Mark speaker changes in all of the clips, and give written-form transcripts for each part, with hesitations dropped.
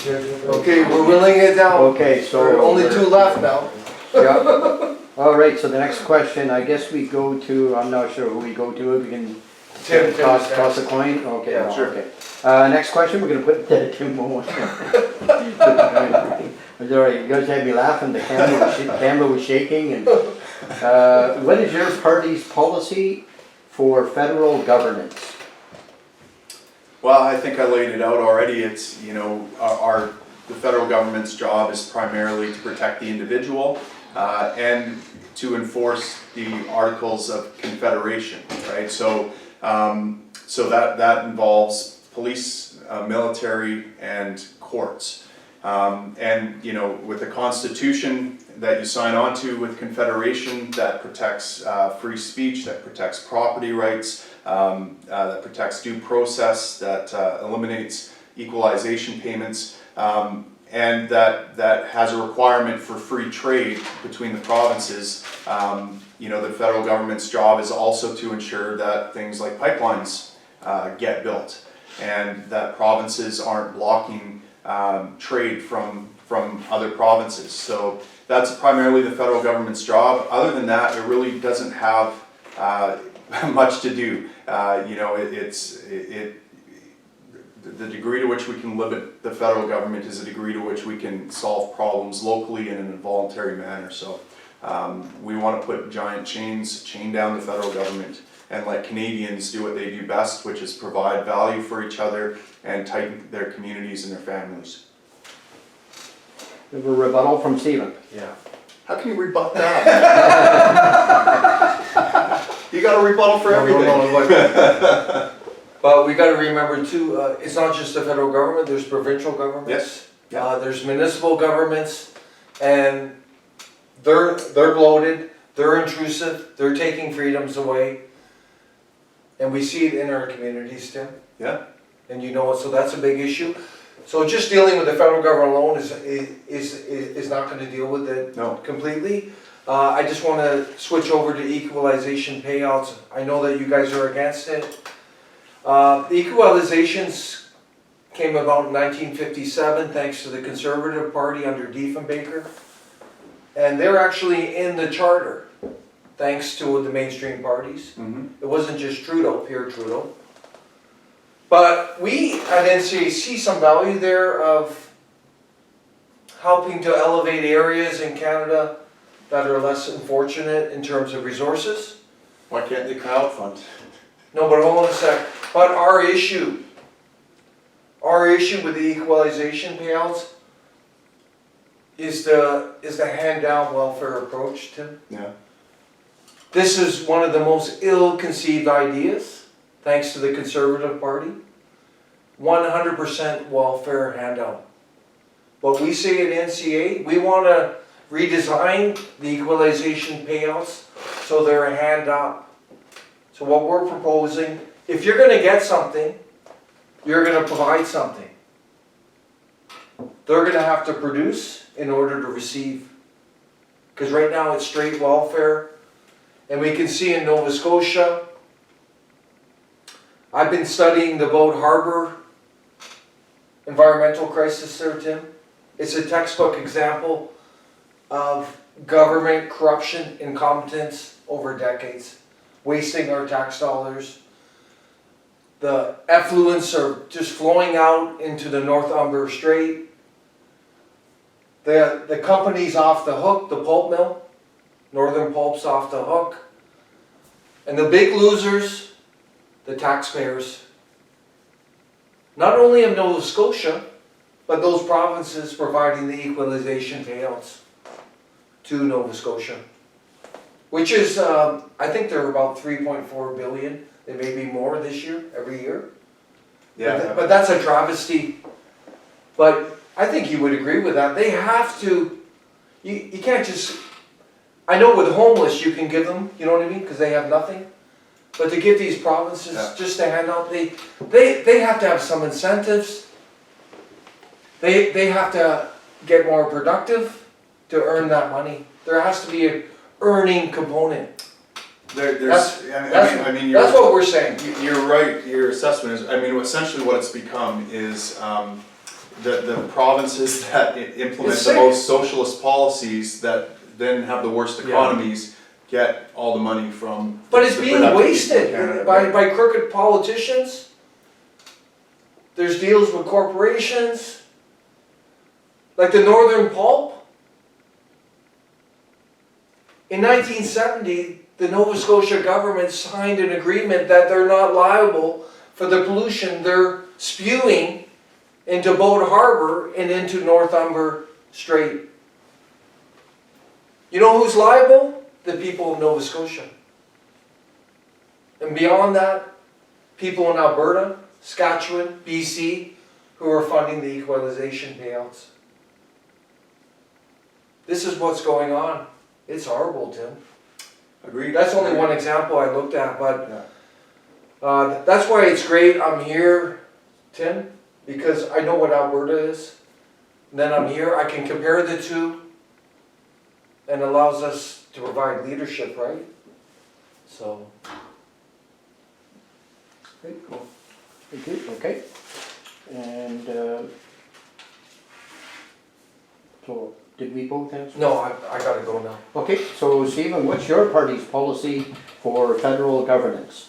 Speaker 1: Okay, we're willing it down.
Speaker 2: Okay, so.
Speaker 1: There are only two left now.
Speaker 2: Yeah. All right, so the next question, I guess we go to, I'm not sure who we go to, we can
Speaker 1: Tim,
Speaker 2: toss a coin? Okay,
Speaker 1: Yeah,
Speaker 2: no,
Speaker 1: sure.
Speaker 2: okay. Next question, we're gonna put Tim Moen. It's all right, you guys had me laughing, the camera was shaking, and, what is your party's policy for federal governance?
Speaker 3: Well, I think I laid it out already. It's, you know, the federal government's job is primarily to protect the individual and to enforce the Articles of Confederation, right? So, that involves police, military, and courts. And, you know, with the Constitution that you sign on to with Confederation, that protects free speech, that protects property rights, that protects due process, that eliminates equalization payments, and that has a requirement for free trade between the provinces. You know, the federal government's job is also to ensure that things like pipelines get built, and that provinces aren't blocking trade from other provinces. So that's primarily the federal government's job. Other than that, it really doesn't have much to do. You know, the degree to which we can limit the federal government is a degree to which we can solve problems locally in an involuntary manner. So we want to put giant chain down the federal government and let Canadians do what they do best, which is provide value for each other and tighten their communities and their families.
Speaker 2: We have a rebuttal from Stephen.
Speaker 1: Yeah.
Speaker 3: How can you rebut that? You got a rebuttal for everything.
Speaker 1: But we got to remember too, it's not just the federal government, there's provincial governments.
Speaker 3: Yes. Yeah.
Speaker 1: There's municipal governments, and they're bloated, they're intrusive, they're taking freedoms away. And we see it in our communities, Tim.
Speaker 3: Yeah.
Speaker 1: And you know, so that's a big issue. So just dealing with the federal government alone is not going to deal with it completely. I just want to switch over to equalization payouts. I know that you guys are against it. The equalizations came about in 1957 thanks to the Conservative Party under Diefenbaker. And they're actually in the charter thanks to the mainstream parties.
Speaker 3: Mm-hmm.
Speaker 1: It wasn't just Trudeau, Pierre Trudeau. But we at NCA see some value there of helping to elevate areas in Canada that are less unfortunate in terms of resources.
Speaker 3: Why can't they crowdfund?
Speaker 1: No, but hold on a sec. But our issue with the equalization payouts is the hand-down welfare approach, Tim.
Speaker 3: Yeah.
Speaker 1: This is one of the most ill-conceived ideas, thanks to the Conservative Party. 100% welfare handout. But we say at NCA, we want to redesign the equalization payouts so they're a hand up. So what we're proposing, if you're going to get something, you're going to provide something. They're going to have to produce in order to receive. Because right now it's straight welfare. And we can see in Nova Scotia, I've been studying the Boat Harbor environmental crisis there, Tim. It's a textbook example of government corruption, incompetence over decades, wasting our tax dollars. The effluents are just flowing out into the North Humber Strait. The company's off the hook, the pulp mill. Northern Pulp's off the hook. And the big losers, the taxpayers. Not only of Nova Scotia, but those provinces providing the equalization payouts to Nova Scotia. Which is, I think they're about 3.4 billion. They may be more this year, every year.
Speaker 3: Yeah.
Speaker 1: But that's a travesty. But I think you would agree with that. They have to, you can't just, I know with homeless you can give them, you know what I mean, because they have nothing. But to give these provinces just a handout, they have to have some incentives. They have to get more productive to earn that money. There has to be an earning component.
Speaker 3: That's
Speaker 1: what we're saying.
Speaker 3: You're right. Your assessment is, I mean, essentially what it's become is the provinces that implement
Speaker 1: It's
Speaker 3: the
Speaker 1: sick.
Speaker 3: most socialist policies that then have the worst
Speaker 1: Yeah.
Speaker 3: economies get all the money from.
Speaker 1: But it's
Speaker 3: the
Speaker 1: being
Speaker 3: productive people in
Speaker 1: wasted
Speaker 3: Canada,
Speaker 1: by,
Speaker 3: right?
Speaker 1: by crooked politicians. There's deals with corporations, like the Northern Pulp. In 1970, the Nova Scotia government signed an agreement that they're not liable for the pollution they're spewing into Boat Harbor and into Northumber Strait. You know who's liable? The people of Nova Scotia. And beyond that, people in Alberta, Saskatchewan, BC, who are funding the equalization payouts. This is what's going on. It's horrible, Tim.
Speaker 3: Agreed.
Speaker 1: That's only one example I looked at, but
Speaker 3: Yeah.
Speaker 1: that's why it's great I'm here, Tim, because I know what Alberta is. And then I'm here, I can compare the two, and allows us to provide leadership, right? So.
Speaker 2: Okay, cool. Thank you, okay. And, so, did we both answer?
Speaker 1: No, I gotta go now.
Speaker 2: Okay, so Stephen, what's your party's policy for federal governance?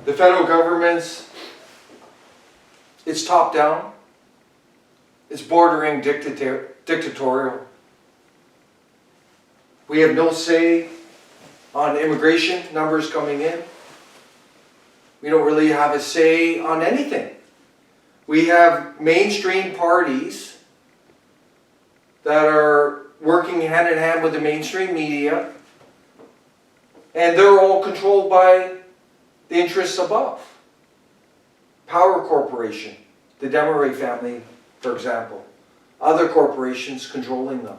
Speaker 1: The federal government's, it's top down. It's bordering dictatorial. We have no say on immigration numbers coming in. We don't really have a say on anything. We have mainstream parties that are working hand in hand with the mainstream media, and they're all controlled by the interests above. Power Corporation, the Desmarais family, for example. Other corporations controlling them.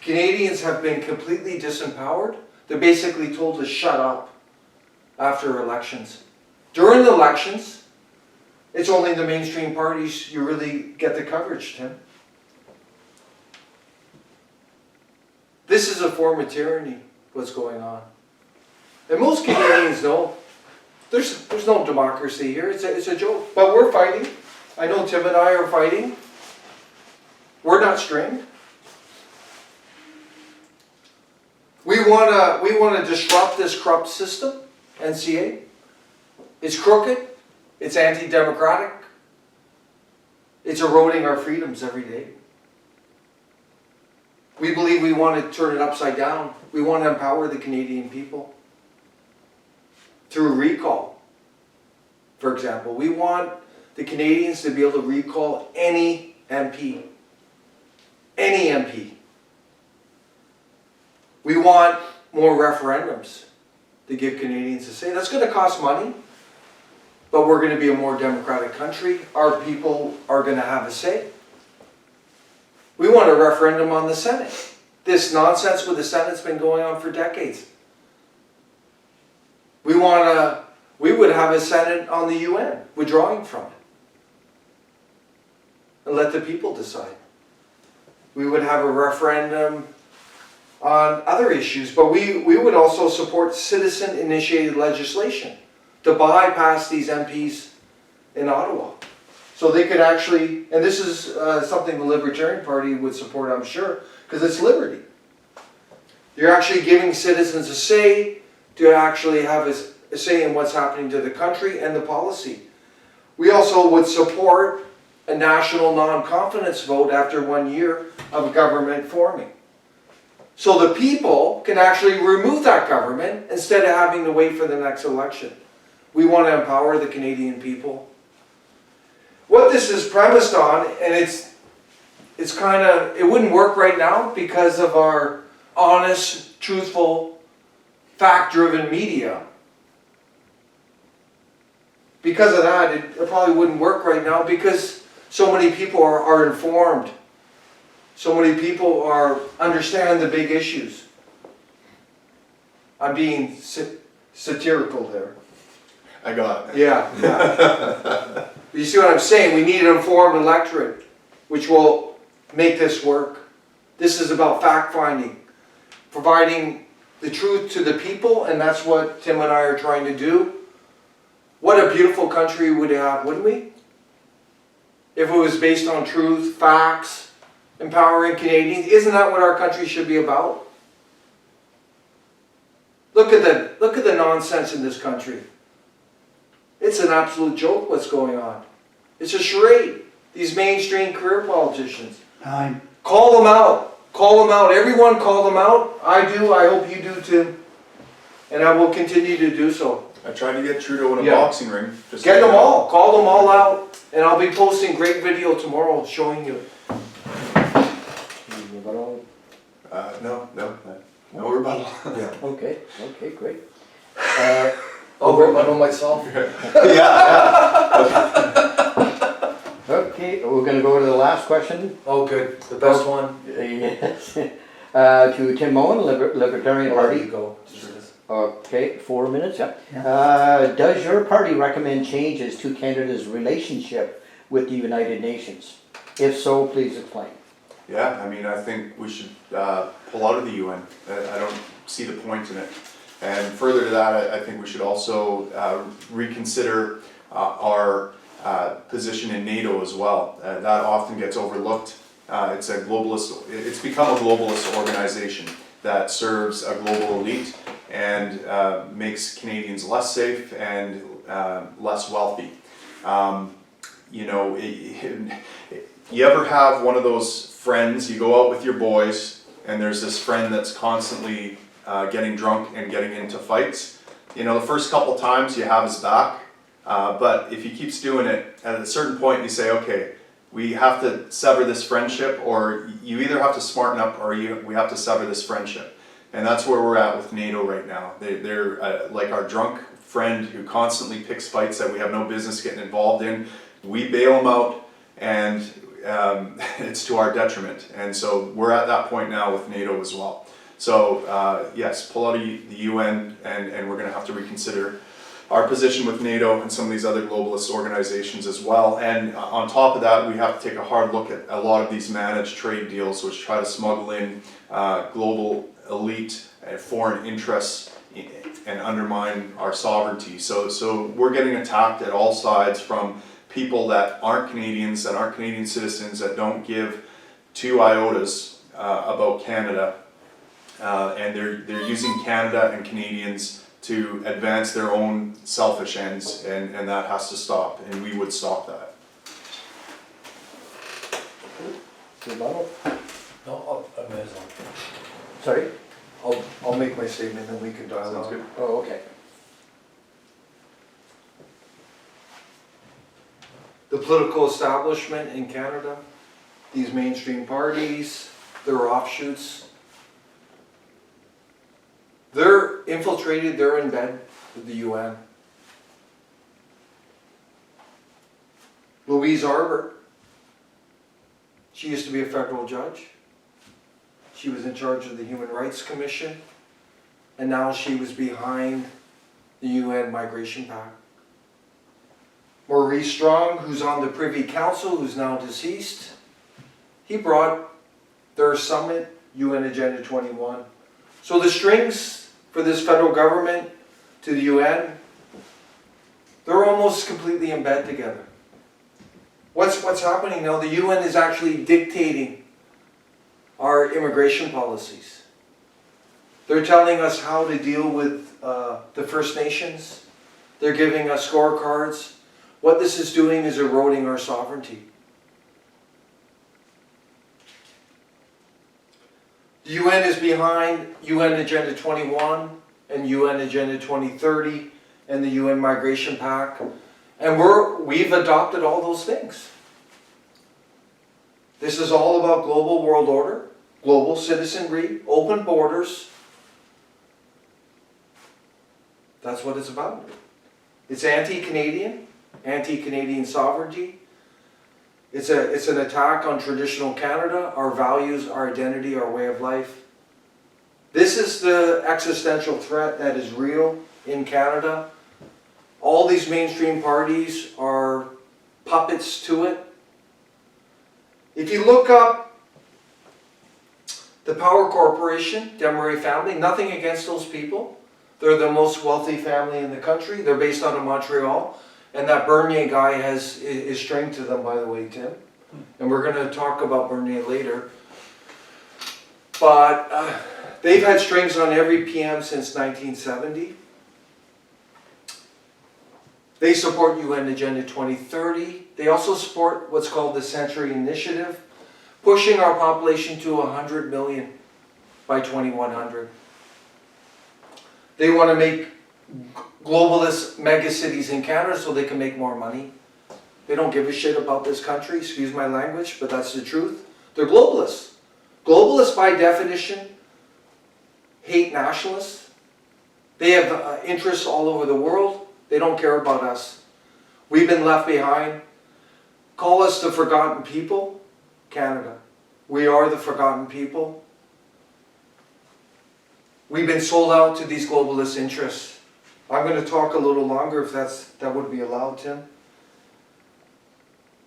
Speaker 1: Canadians have been completely disempowered. They're basically told to shut up after elections. During the elections, it's only the mainstream parties you really get the coverage, Tim. This is a form of tyranny, what's going on. And most Canadians know there's no democracy here. It's a joke. But we're fighting. I know Tim and I are fighting. We're not strained. We wanna disrupt this corrupt system, NCA. It's crooked. It's anti-democratic. It's eroding our freedoms every day. We believe we want to turn it upside down. We want to empower the Canadian people through recall. For example, we want the Canadians to be able to recall any MP. Any MP. We want more referendums to give Canadians a say. That's going to cost money, but we're going to be a more democratic country. Our people are going to have a say. We want a referendum on the Senate. This nonsense with the Senate's been going on for decades. We would have a Senate on the UN, withdrawing from it. And let the people decide. We would have a referendum on other issues, but we would also support citizen-initiated legislation to bypass these MPs in Ottawa. So they could actually, and this is something the Libertarian Party would support, I'm sure, because it's liberty. You're actually giving citizens a say to actually have a say in what's happening to the country and the policy. We also would support a national non-confidence vote after 1 year of government forming. So the people can actually remove that government instead of having to wait for the next election. We want to empower the Canadian people. What this is premised on, and it's kind of, it wouldn't work right now because of our honest, truthful, fact-driven media. Because of that, it probably wouldn't work right now because so many people are informed. So many people understand the big issues. I'm being satirical there.
Speaker 3: I got it.
Speaker 1: Yeah. You see what I'm saying? We need an informed electorate, which will make this work. This is about fact-finding, providing the truth to the people, and that's what Tim and I are trying to do. What a beautiful country we'd have, wouldn't we? If it was based on truth, facts, empowering Canadians. Isn't that what our country should be about? Look at the nonsense in this country. It's an absolute joke what's going on. It's a charade. These mainstream career politicians. Call them out. Call them out. Everyone call them out. I do. I hope you do too. And I will continue to do so.
Speaker 3: I tried to get Trudeau in a
Speaker 1: Yeah.
Speaker 3: boxing ring. Just
Speaker 1: Get them all. Call them all out. And I'll be posting great video tomorrow showing you.
Speaker 3: No rebuttal.
Speaker 1: Yeah.
Speaker 2: Okay, great.
Speaker 1: I'll rebuttal myself.
Speaker 2: Okay, we're gonna go to the last question.
Speaker 1: Oh, good. The best one.
Speaker 2: Yes. To Tim Moen, Libertarian
Speaker 1: Where do you
Speaker 2: Party.
Speaker 1: go?
Speaker 2: Okay, 4 minutes, yeah. Does your party recommend changes to Canada's relationship with the United Nations? If so, please explain.
Speaker 3: Yeah, I mean, I think we should pull out of the UN. I don't see the point in it. And further to that, I think we should also reconsider our position in NATO as well. That often gets overlooked. It's become a globalist organization that serves a global elite and makes Canadians less safe and less wealthy. You know, you ever have one of those friends, you go out with your boys, and there's this friend that's constantly getting drunk and getting into fights? You know, the first couple times you have his back, but if he keeps doing it, at a certain point you say, okay, we have to sever this friendship, or you either have to smarten up or we have to sever this friendship. And that's where we're at with NATO right now. They're like our drunk friend who constantly picks fights that we have no business getting involved in. We bail them out, and it's to our detriment. And so we're at that point now with NATO as well. So yes, pull out of the UN, and we're going to have to reconsider our position with NATO and some of these other globalist organizations as well. And on top of that, we have to take a hard look at a lot of these managed trade deals which try to smuggle in global elite and foreign interests and undermine our sovereignty. So we're getting attacked at all sides from people that aren't Canadians, that aren't Canadian citizens, that don't give two iotas about Canada. And they're using Canada and Canadians to advance their own selfish ends, and that has to stop, and we would stop that.
Speaker 2: Rebuttal?
Speaker 1: No, I may as well.
Speaker 2: Sorry?
Speaker 1: I'll make my statement and we can dialogue.
Speaker 3: Sounds good.
Speaker 2: Oh, okay.
Speaker 1: The political establishment in Canada, these mainstream parties, their offshoots, they're infiltrated, they're in bed with the UN. Louise Arbour, she used to be a federal judge. She was in charge of the Human Rights Commission, and now she was behind the UN Migration Pact. Maurice Strong, who's on the Privy Council, who's now deceased, he brought their summit, UN Agenda 21. So the strings for this federal government to the UN, they're almost completely in bed together. What's happening now? The UN is actually dictating our immigration policies. They're telling us how to deal with the First Nations. They're giving us scorecards. What this is doing is eroding our sovereignty. The UN is behind UN Agenda 21 and UN Agenda 2030 and the UN Migration Pact. And we've adopted all those things. This is all about global world order, global citizenry, open borders. That's what it's about. It's anti-Canadian, anti-Canadian sovereignty. It's an attack on traditional Canada, our values, our identity, our way of life. This is the existential threat that is real in Canada. All these mainstream parties are puppets to it. If you look up the Power Corporation, Desmarais family, nothing against those people, They're the most wealthy family in the country. They're based out of Montreal. And that Bernier guy is string to them, by the way, Tim. And we're going to talk about Bernier later. But they've had strings on every PM since 1970. They support UN Agenda 2030. They also support what's called the Century Initiative, pushing our population to 100 million by 2100. They want to make globalist megacities in Canada so they can make more money. They don't give a shit about this country, excuse my language, but that's the truth. They're globalists. Globalists, by definition, hate nationalists. They have interests all over the world. They don't care about us. We've been left behind. Call us the forgotten people, Canada. We are the forgotten people. We've been sold out to these globalist interests. I'm going to talk a little longer if that would be allowed, Tim.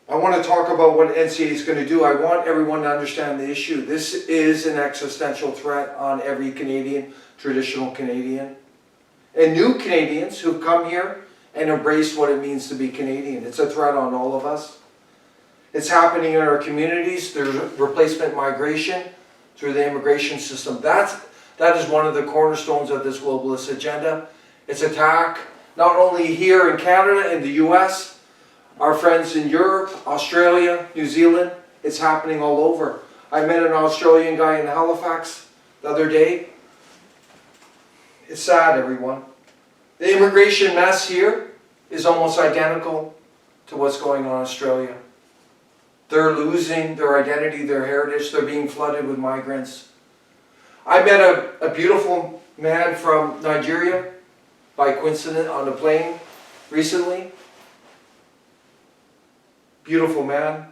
Speaker 1: I want to talk about what NCA is going to do. I want everyone to understand the issue. This is an existential threat on every Canadian, traditional Canadian, and new Canadians who've come here and embraced what it means to be Canadian. It's a threat on all of us. It's happening in our communities. There's replacement migration through the immigration system. That is one of the cornerstones of this globalist agenda. It's attack not only here in Canada, in the US, our friends in Europe, Australia, New Zealand. It's happening all over. I met an Australian guy in Halifax the other day. It's sad, everyone. The immigration mess here is almost identical to what's going on in Australia. They're losing their identity, their heritage. They're being flooded with migrants. I met a beautiful man from Nigeria by coincidence on a plane recently. Beautiful man.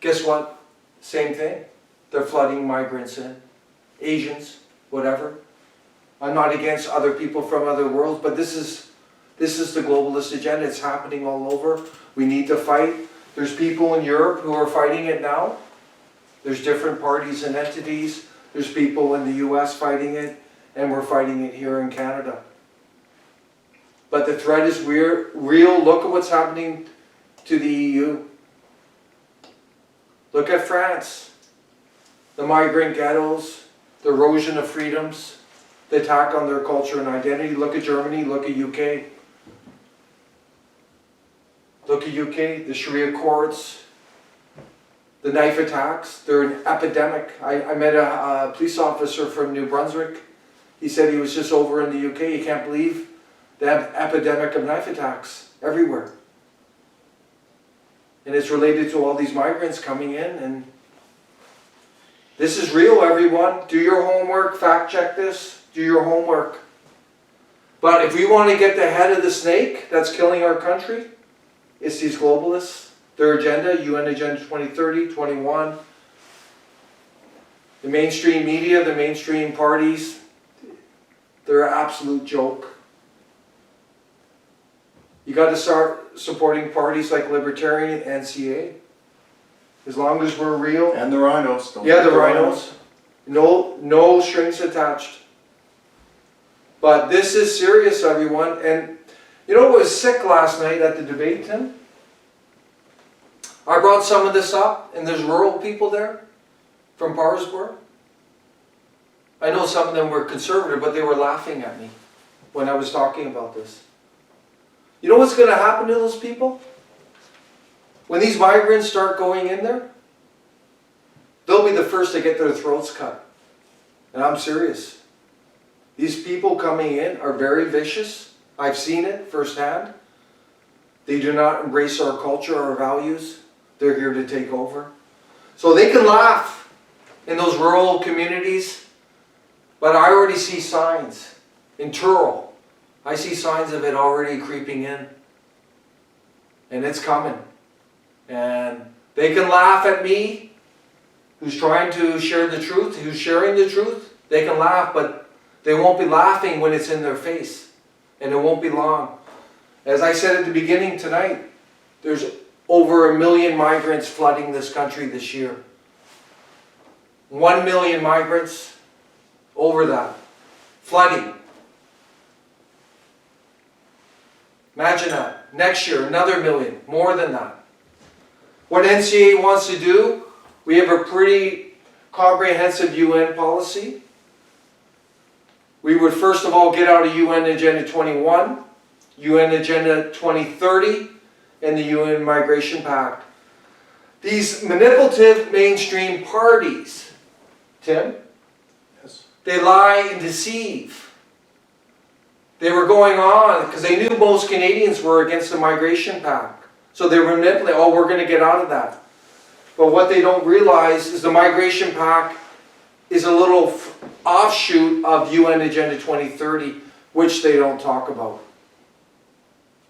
Speaker 1: Guess what? Same thing. They're flooding migrants in. Asians, whatever. I'm not against other people from other worlds, but this is the globalist agenda. It's happening all over. We need to fight. There's people in Europe who are fighting it now. There's different parties and entities. There's people in the US fighting it, and we're fighting it here in Canada. But the threat is real. Look at what's happening to the EU. Look at France. The migrant ghettos, the erosion of freedoms, the attack on their culture and identity. Look at Germany, look at UK. Look at UK, the Sharia courts, the knife attacks. They're an epidemic. I met a police officer from New Brunswick. He said he was just over in the UK. He can't believe the epidemic of knife attacks everywhere. And it's related to all these migrants coming in. And this is real, everyone. Do your homework. Fact check this. Do your homework. But if we want to get the head of the snake that's killing our country, it's these globalists. Their agenda, UN Agenda 2030, 21. The mainstream media, the mainstream parties, they're an absolute joke. You got to start supporting parties like Libertarian and NCA. As long as we're real.
Speaker 3: And the Rhinos.
Speaker 1: Yeah, the Rhinos. No strings attached. But this is serious, everyone. And you know what was sick last night at the debate, Tim? I brought some of this up, and there's rural people there from Parsborough. I know some of them were conservative, but they were laughing at me when I was talking about this. You know what's going to happen to those people? When these migrants start going in there, they'll be the first to get their throats cut. And I'm serious. These people coming in are very vicious. I've seen it firsthand. They do not embrace our culture, our values. They're here to take over. So they can laugh in those rural communities, but I already see signs. In Turl, I see signs of it already creeping in. And it's coming. And they can laugh at me, who's trying to share the truth, who's sharing the truth. They can laugh, but they won't be laughing when it's in their face. And it won't be long. As I said at the beginning tonight, there's over 1 million migrants flooding this country this year. 1 million migrants, over that, flooding. Imagine that. Next year, another $1 million, more than that. What NCA wants to do, we have a pretty comprehensive UN policy. We would first of all get out of UN Agenda 21, UN Agenda 2030, and the UN Migration Pact. These manipulative mainstream parties, Tim,
Speaker 3: Yes.
Speaker 1: they lie and deceive. They were going on because they knew most Canadians were against the Migration Pact. So they were manipulating, oh, we're going to get out of that. But what they don't realize is the Migration Pact is a little offshoot of UN Agenda 2030, which they don't talk about.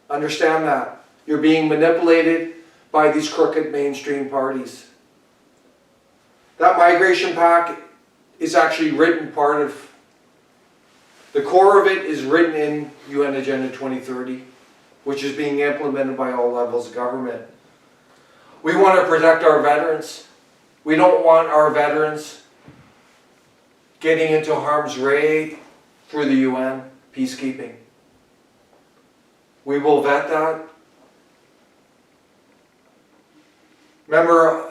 Speaker 1: Understand that. You're being manipulated by these crooked mainstream parties. That Migration Pact is actually written part of, the core of it is written in UN Agenda 2030, which is being implemented by all levels of government. We want to protect our veterans. We don't want our veterans getting into harm's way through the UN peacekeeping. We will vet that. Remember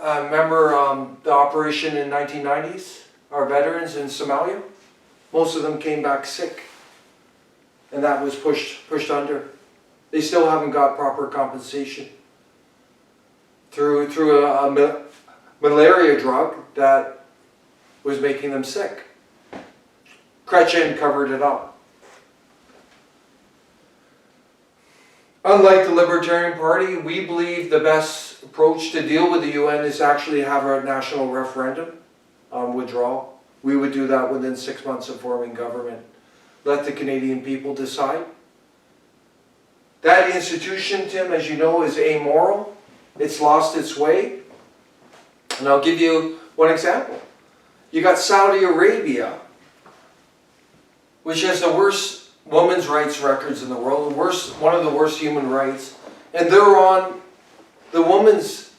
Speaker 1: the operation in 1990s? Our veterans in Somalia? Most of them came back sick. And that was pushed under. They still haven't got proper compensation through a malaria drug that was making them sick. Chrétien covered it up. Unlike the Libertarian Party, we believe the best approach to deal with the UN is actually have a national referendum on withdrawal. We would do that within 6 months of forming government. Let the Canadian people decide. That institution, Tim, as you know, is amoral. It's lost its way. And I'll give you one example. You got Saudi Arabia, which has the worst women's rights records in the world, one of the worst human rights, and they're on the Women's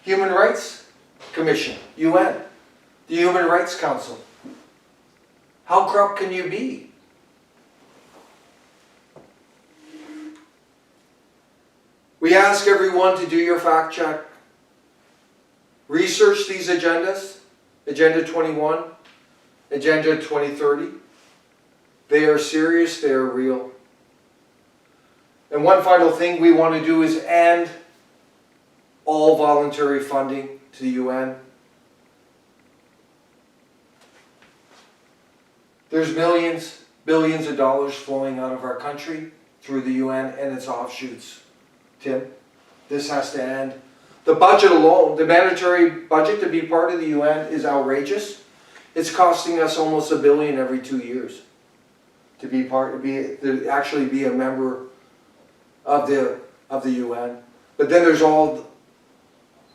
Speaker 1: Human Rights Commission, UN, the Human Rights Council. How corrupt can you be? We ask everyone to do your fact check. Research these agendas, Agenda 21, Agenda 2030. They are serious, they are real. And one final thing we want to do is end all voluntary funding to the UN. There's millions, billions of dollars flowing out of our country through the UN and its offshoots. Tim, this has to end. The budget alone, the mandatory budget to be part of the UN is outrageous. It's costing us almost $1 billion every 2 years to actually be a member of the UN. But then there's all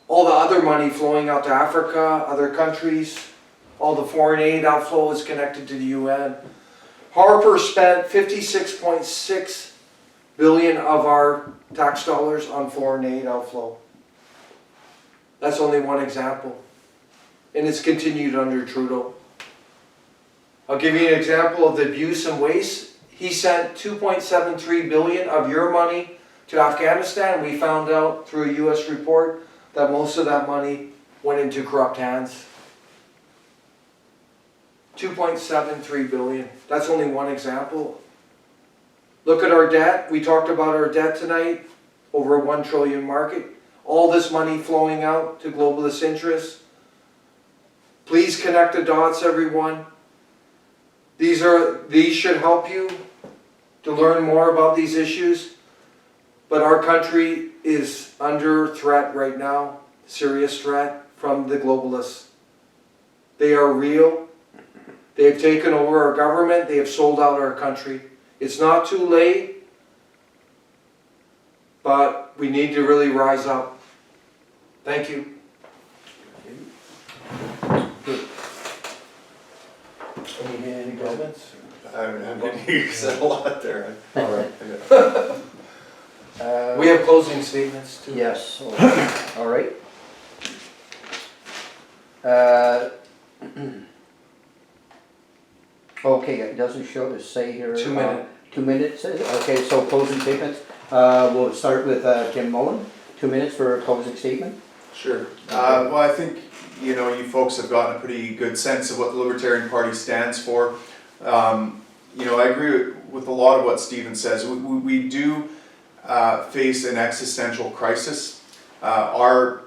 Speaker 1: the other money flowing out to Africa, other countries. All the foreign aid outflow is connected to the UN. Harper spent $56.6 billion of our tax dollars on foreign aid outflow. That's only one example. And it's continued under Trudeau. I'll give you an example of the abuse and waste. He sent $2.73 billion of your money to Afghanistan. We found out through a US report that most of that money went into corrupt hands. $2.73 billion. That's only one example. Look at our debt. We talked about our debt tonight. Over a $1 trillion market. All this money flowing out to globalist interests. Please connect the dots, everyone. These should help you to learn more about these issues. But our country is under threat right now. Serious threat from the globalists. They are real. They have taken over our government. They have sold out our country. It's not too late, but we need to really rise up. Thank you. Any comments?
Speaker 3: You said a lot there.
Speaker 1: All right. We have closing statements too.
Speaker 2: Yes, all right. Okay, it doesn't say here.
Speaker 1: 2 minute.
Speaker 2: 2 minutes, okay, so closing statements. We'll start with Tim Moen, 2 minutes for a closing statement.
Speaker 3: Sure. Well, I think, you know, you folks have gotten a pretty good sense of what the Libertarian Party stands for. You know, I agree with a lot of what Stephen says. We do face an existential crisis. Our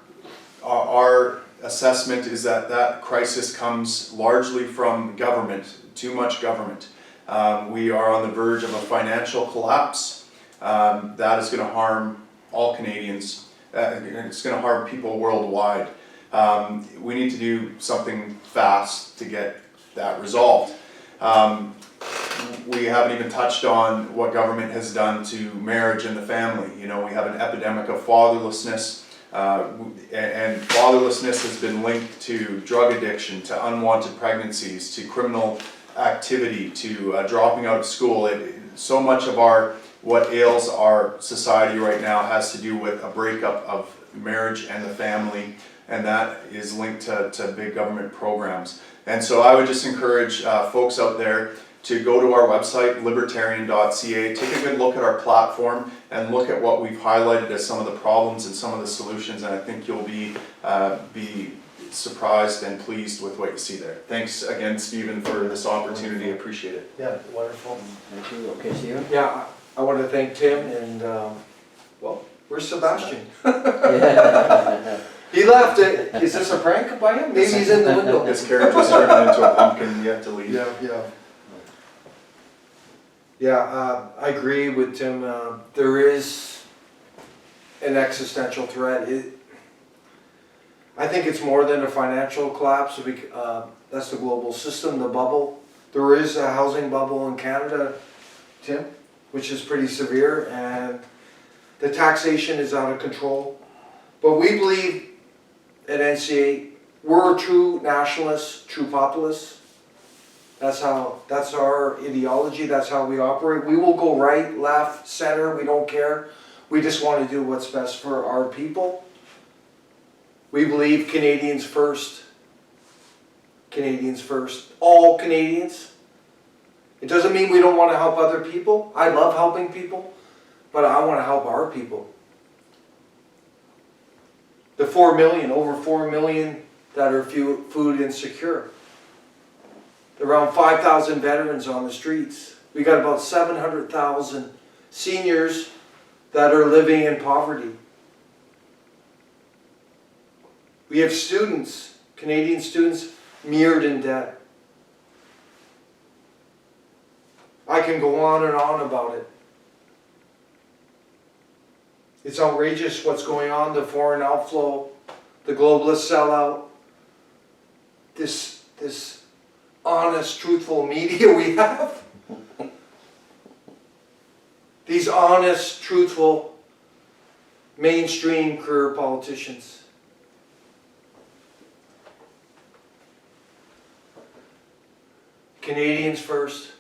Speaker 3: assessment is that that crisis comes largely from government, too much government. We are on the verge of a financial collapse that is going to harm all Canadians. It's going to harm people worldwide. We need to do something fast to get that resolved. We haven't even touched on what government has done to marriage and the family. You know, we have an epidemic of fatherlessness, and fatherlessness has been linked to drug addiction, to unwanted pregnancies, to criminal activity, to dropping out of school. So much of what ails our society right now has to do with a breakup of marriage and the family, and that is linked to big government programs. And so I would just encourage folks out there to go to our website, libertarian.ca, take a good look at our platform and look at what we've highlighted as some of the problems and some of the solutions, and I think you'll be surprised and pleased with what you see there. Thanks again, Stephen, for this opportunity. I appreciate it.
Speaker 1: Yeah, wonderful.
Speaker 2: Thank you. Okay, Stephen?
Speaker 1: Yeah, I want to thank Tim and, well, where's Sebastien?
Speaker 2: Yeah.
Speaker 1: He left it. Is this a prank by him? Maybe he's in the window.
Speaker 3: His character's turning into a pumpkin yet to leave.
Speaker 1: Yeah, I agree with Tim. There is an existential threat. I think it's more than a financial collapse. That's the global system, the bubble. There is a housing bubble in Canada, Tim, which is pretty severe, and the taxation is out of control. But we believe at NCA, we're true nationalists, true populists. That's our ideology, that's how we operate. We will go right, left, center, we don't care. We just want to do what's best for our people. We believe Canadians first. Canadians first. All Canadians. It doesn't mean we don't want to help other people. I love helping people, but I want to help our people. The 4 million, over 4 million that are food insecure. Around 5,000 veterans on the streets. We got about 700,000 seniors that are living in poverty. We have students, Canadian students, mired in debt. I can go on and on about it. It's outrageous what's going on, the foreign outflow, the globalist sellout, this honest, truthful media we have. These honest, truthful, mainstream career politicians. Canadians first.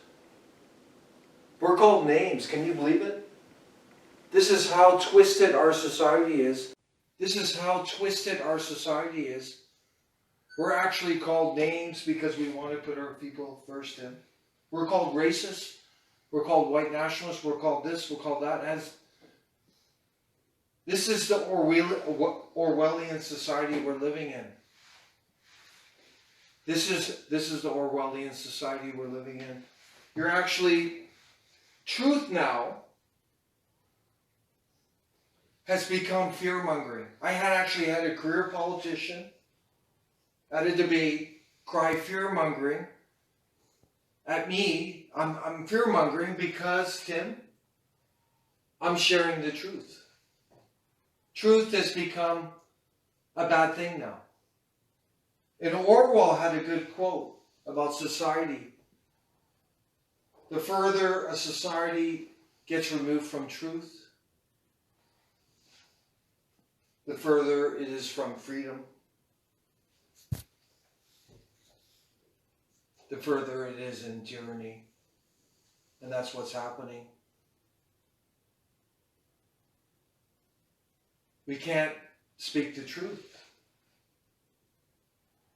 Speaker 1: We're called names, can you believe it? This is how twisted our society is. This is how twisted our society is. We're actually called names because we want to put our people first in. We're called racist. We're called white nationalists. We're called this. We're called that. This is the Orwellian society we're living in. This is the Orwellian society we're living in. You're actually, truth now has become fear-mongering. I actually had a career politician at a debate cry fear-mongering at me. I'm fear-mongering because, Tim, I'm sharing the truth. Truth has become a bad thing now. And Orwell had a good quote about society. The further a society gets removed from truth, the further it is from freedom. The further it is in tyranny. And that's what's happening. We can't speak the truth.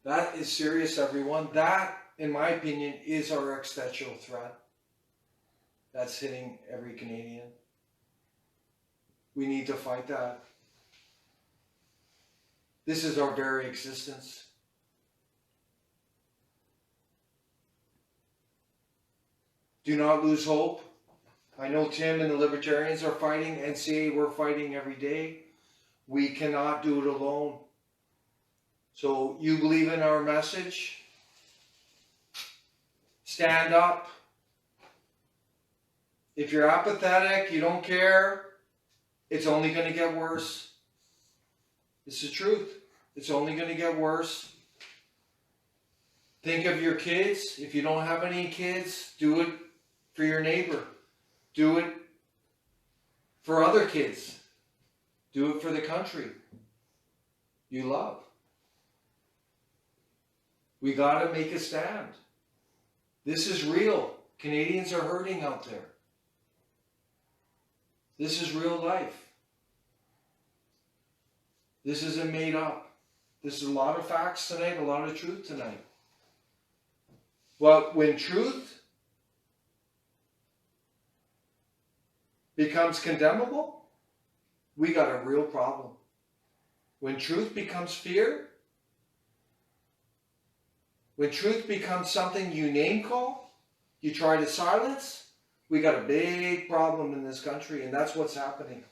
Speaker 1: That is serious, everyone. That, in my opinion, is our existential threat. that's hitting every Canadian. We need to fight that. This is our very existence. Do not lose hope. I know Tim and the Libertarians are fighting. NCA, we're fighting every day. We cannot do it alone. So you believe in our message? Stand up. If you're apathetic, you don't care, it's only going to get worse. It's the truth. It's only going to get worse. Think of your kids. If you don't have any kids, do it for your neighbor. Do it for other kids. Do it for the country you love. We got to make a stand. This is real. Canadians are hurting out there. This is real life. This isn't made up. This is a lot of facts tonight, a lot of truth tonight. Well, when truth becomes condemnable, we got a real problem. When truth becomes fear, when truth becomes something you name call, you try to silence, we got a big problem in this country, and that's what's happening.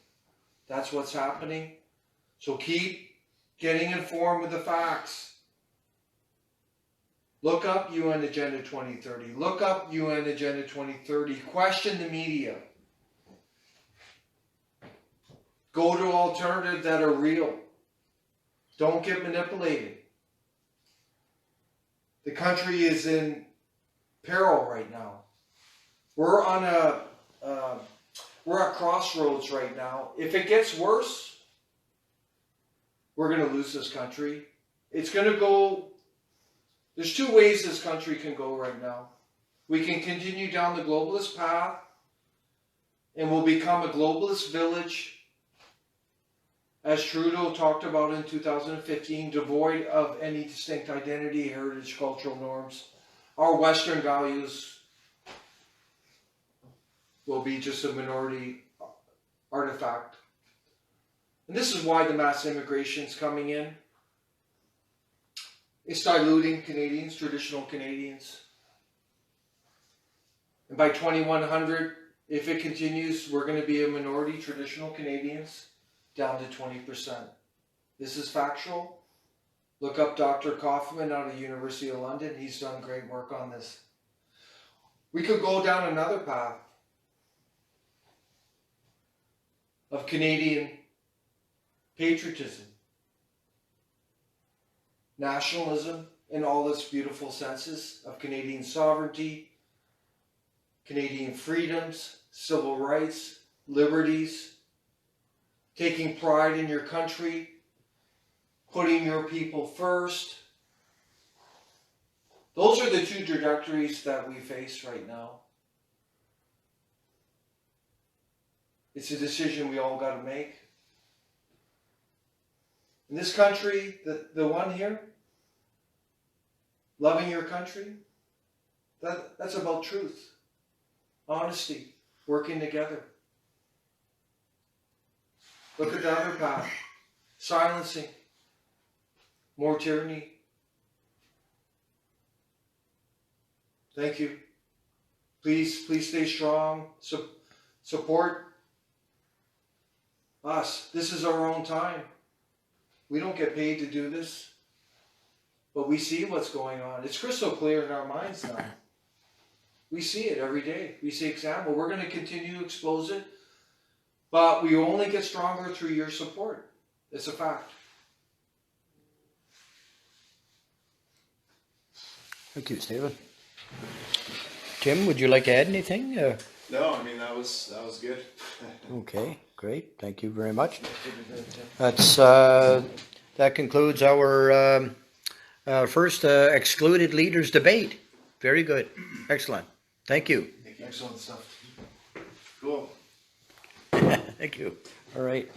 Speaker 1: That's what's happening. So keep getting informed with the facts. Look up UN Agenda 2030. Look up UN Agenda 2030. Question the media. Go to alternatives that are real. Don't get manipulated. The country is in peril right now. We're on we're at crossroads right now. If it gets worse, we're going to lose this country. It's going to go, there's two ways this country can go right now. We can continue down the globalist path and we'll become a globalist village, as Trudeau talked about in 2015, devoid of any distinct identity, heritage, cultural norms. Our Western values will be just a minority artifact. And this is why the mass immigration is coming in. It's diluting Canadians, traditional Canadians. And by 2100, if it continues, we're going to be a minority, traditional Canadians, down to 20%. This is factual. Look up Dr. Kaufman out of the University of London. He's done great work on this. We could go down another path of Canadian patriotism, nationalism in all its beautiful senses of Canadian sovereignty, Canadian freedoms, civil rights, liberties, taking pride in your country, putting your people first. Those are the two trajectories that we face right now. It's a decision we all got to make. In this country, the one here, loving your country, that's about truth, honesty, working together. Look at the other path, silencing, more tyranny. Thank you. Please stay strong. Support us. This is our own time. We don't get paid to do this, but we see what's going on. It's crystal clear in our minds now. We see it every day. We see example. We're going to continue to expose it, but we only get stronger through your support. It's a fact.
Speaker 2: Thank you, Stephen. Tim, would you like to add anything?
Speaker 3: No, I mean, that was good.
Speaker 2: Okay, great. Thank you very much. That concludes our first excluded leaders debate. Very good. Excellent. Thank you.
Speaker 1: Excellent stuff.
Speaker 3: Cool.
Speaker 2: Thank you. All right.